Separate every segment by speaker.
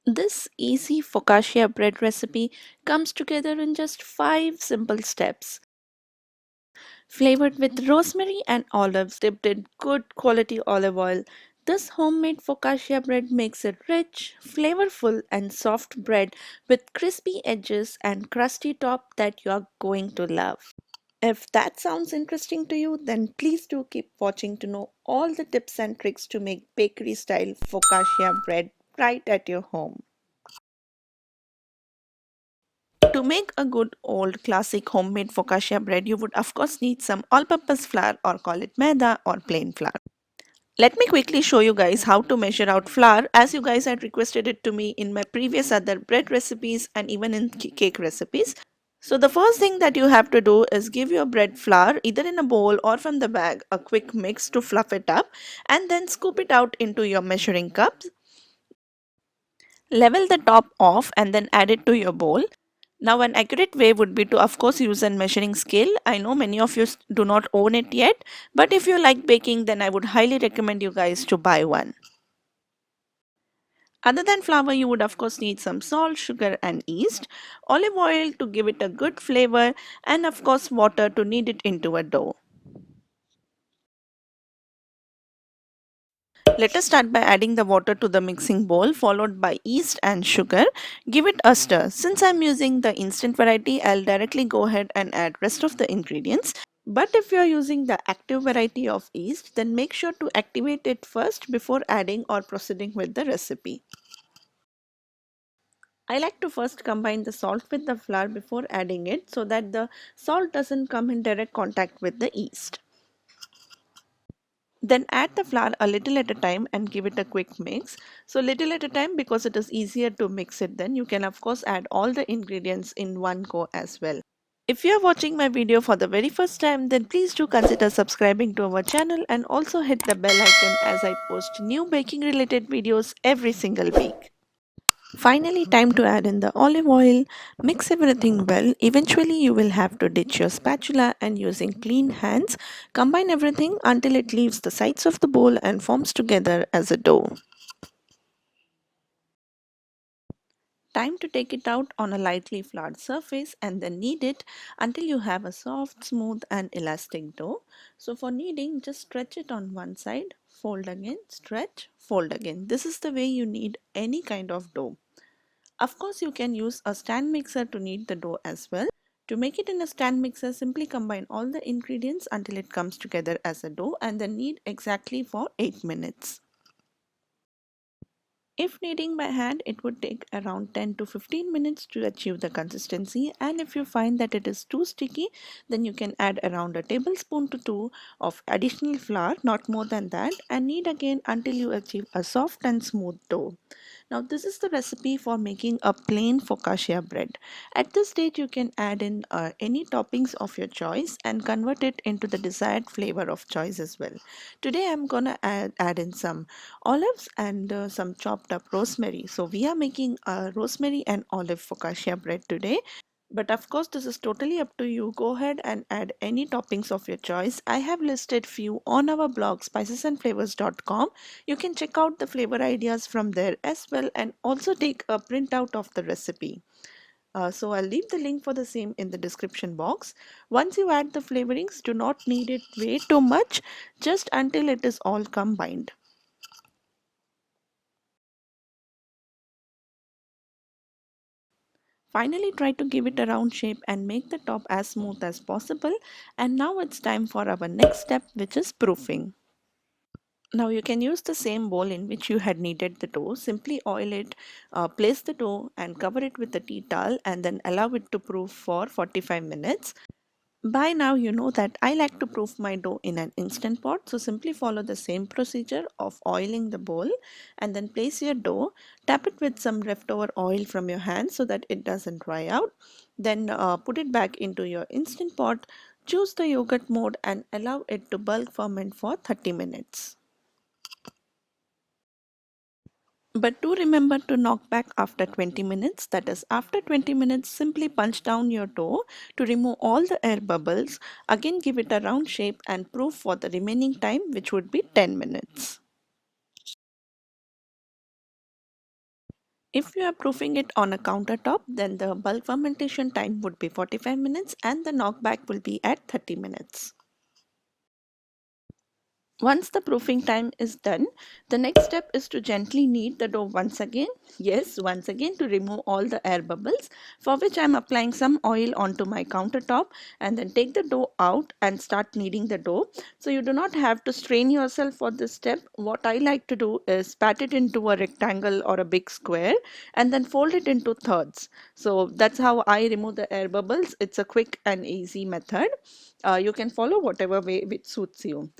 Speaker 1: This easy focaccia bread recipe comes together in just 5 simple steps. Flavored with rosemary and olives dipped in good quality olive oil, this homemade focaccia bread makes it rich, flavorful, and soft bread with crispy edges and crusty top that you are going to love. If that sounds interesting to you, then please do keep watching to know all the tips and tricks to make bakery style focaccia bread right at your home. To make a good old classic homemade focaccia bread, you would of course need some all-purpose flour or call it maida or plain flour. Let me quickly show you guys how to measure out flour as you guys had requested it to me in my previous other bread recipes and even in cake recipes. So the first thing that you have to do is give your bread flour either in a bowl or from the bag a quick mix to fluff it up and then scoop it out into your measuring cups. Level the top off and then add it to your bowl. Now, an accurate way would be to, of course, use a measuring scale. I know many of you do not own it yet, but if you like baking, then I would highly recommend you guys to buy one. Other than flour, you would, of course, need some salt, sugar, and yeast, olive oil to give it a good flavor, and, of course, water to knead it into a dough. Let us start by adding the water to the mixing bowl followed by yeast and sugar. Give it a stir. Since I'm using the instant variety, I'll directly go ahead and add rest of the ingredients. But if you're using the active variety of yeast, then make sure to activate it first before adding or proceeding with the recipe. I like to first combine the salt with the flour before adding it so that the salt doesn't come in direct contact with the yeast. Then add the flour a little at a time and give it a quick mix. So little at a time because it is easier to mix it then. You can of course add all the ingredients in one go as well. If you are watching my video for the very first time, then please do consider subscribing to our channel and also hit the bell icon as I post new baking related videos every single week. Finally, time to add in the olive oil. Mix everything well. Eventually, you will have to ditch your spatula and using clean hands, combine everything until it leaves the sides of the bowl and forms together as a dough. Time to take it out on a lightly floured surface and then knead it until you have a soft, smooth and elastic dough. So for kneading, just stretch it on one side, fold again, stretch, fold again. This is the way you knead any kind of dough. Of course, you can use a stand mixer to knead the dough as well. To make it in a stand mixer, simply combine all the ingredients until it comes together as a dough and then knead exactly for 8 minutes. If kneading by hand, it would take around 10 to 15 minutes to achieve the consistency, and if you find that it is too sticky, then you can add around a tablespoon to 2 of additional flour, not more than that, and knead again until you achieve a soft and smooth dough. Now this is the recipe for making a plain focaccia bread. At this stage you can add in any toppings of your choice and convert it into the desired flavor of choice as well. Today I'm gonna add in some olives and some chopped up rosemary. So we are making a rosemary and olive focaccia bread today. But of course, this is totally up to you. Go ahead and add any toppings of your choice. I have listed few on our blog spicesandflavors.com. You can check out the flavor ideas from there as well and also take a printout of the recipe. So I'll leave the link for the same in the description box. Once you add the flavorings, do not knead it way too much, just until it is all combined. Finally, try to give it a round shape and make the top as smooth as possible. And now it's time for our next step, which is proofing. Now you can use the same bowl in which you had kneaded the dough. Simply oil it, place the dough and cover it with a tea towel and then allow it to proof for 45 minutes. By now you know that I like to proof my dough in an instant pot, so simply follow the same procedure of oiling the bowl and then place your dough, tap it with some leftover oil from your hand so that it doesn't dry out. Then put it back into your instant pot, choose the yogurt mode and allow it to bulk ferment for 30 minutes. But do remember to knock back after 20 minutes. That is, after 20 minutes, simply punch down your dough to remove all the air bubbles. Again, give it a round shape and proof for the remaining time, which would be 10 minutes. If you are proofing it on a countertop, then the bulk fermentation time would be 45 minutes and the knockback will be at 30 minutes. Once the proofing time is done, the next step is to gently knead the dough once again. Yes, once again, to remove all the air bubbles, for which I am applying some oil onto my countertop, and then take the dough out and start kneading the dough. So you do not have to strain yourself for this step. What I like to do is pat it into a rectangle or a big square and then fold it into thirds. So that's how I remove the air bubbles. It's a quick and easy method. You can follow whatever way which suits you.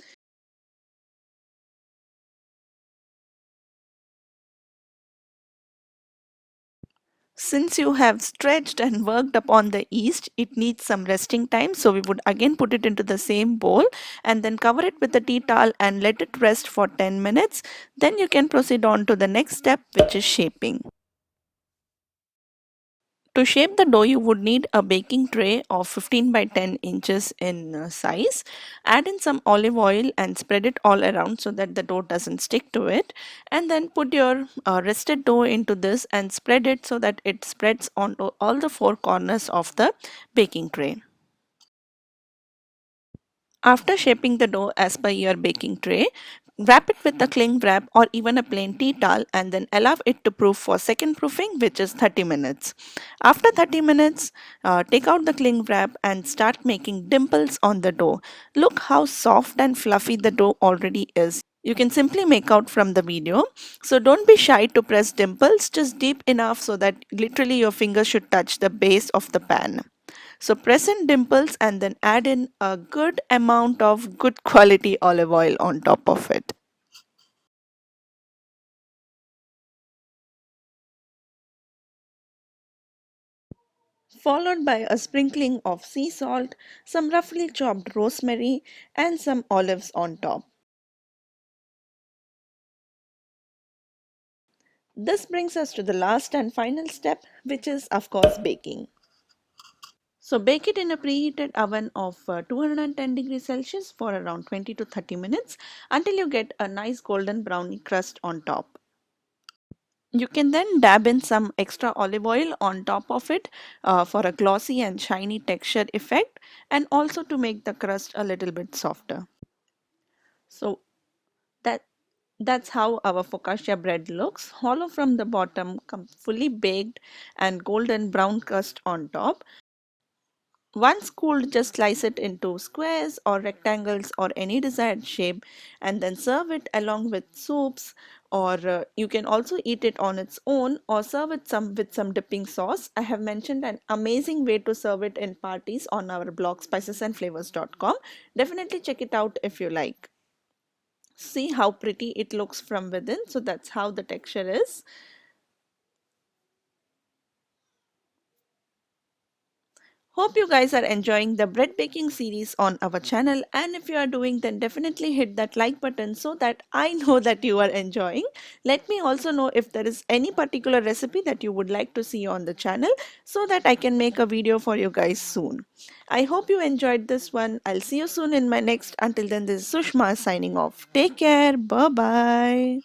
Speaker 1: Since you have stretched and worked upon the yeast, it needs some resting time. So we would again put it into the same bowl and then cover it with a tea towel and let it rest for 10 minutes. Then you can proceed on to the next step, which is shaping. To shape the dough, you would need a baking tray of 15 by 10 inches in size. Add in some olive oil and spread it all around so that the dough doesn't stick to it. And then put your rested dough into this and spread it so that it spreads onto all the four corners of the baking tray. After shaping the dough as per your baking tray, wrap it with a cling wrap or even a plain tea towel and then allow it to proof for second proofing, which is 30 minutes. After 30 minutes, take out the cling wrap and start making dimples on the dough. Look how soft and fluffy the dough already is. You can simply make out from the video. So don't be shy to press dimples, just deep enough so that literally your fingers should touch the base of the pan. So press in dimples and then add in a good amount of good quality olive oil on top of it. Followed by a sprinkling of sea salt, some roughly chopped rosemary, and some olives on top. This brings us to the last and final step, which is, of course, baking. So bake it in a preheated oven of 210 degrees Celsius for around 20 to 30 minutes until you get a nice golden brownie crust on top. You can then dab in some extra olive oil on top of it for a glossy and shiny texture effect, and also to make the crust a little bit softer. So that that's how our focaccia bread looks, hollow from the bottom, fully baked and golden brown crust on top. Once cooled, just slice it into squares or rectangles or any desired shape and then serve it along with soups, or you can also eat it on its own or serve it some with some dipping sauce. I have mentioned an amazing way to serve it in parties on our blog spicesandflavors.com. Definitely check it out if you like. See how pretty it looks from within. So that's how the texture is. Hope you guys are enjoying the bread baking series on our channel, and if you are doing, then definitely hit that like button so that I know that you are enjoying. Let me also know if there is any particular recipe that you would like to see on the channel so that I can make a video for you guys soon. I hope you enjoyed this one. I'll see you soon in my next. Until then, this is Sushma signing off. Take care. Bye bye.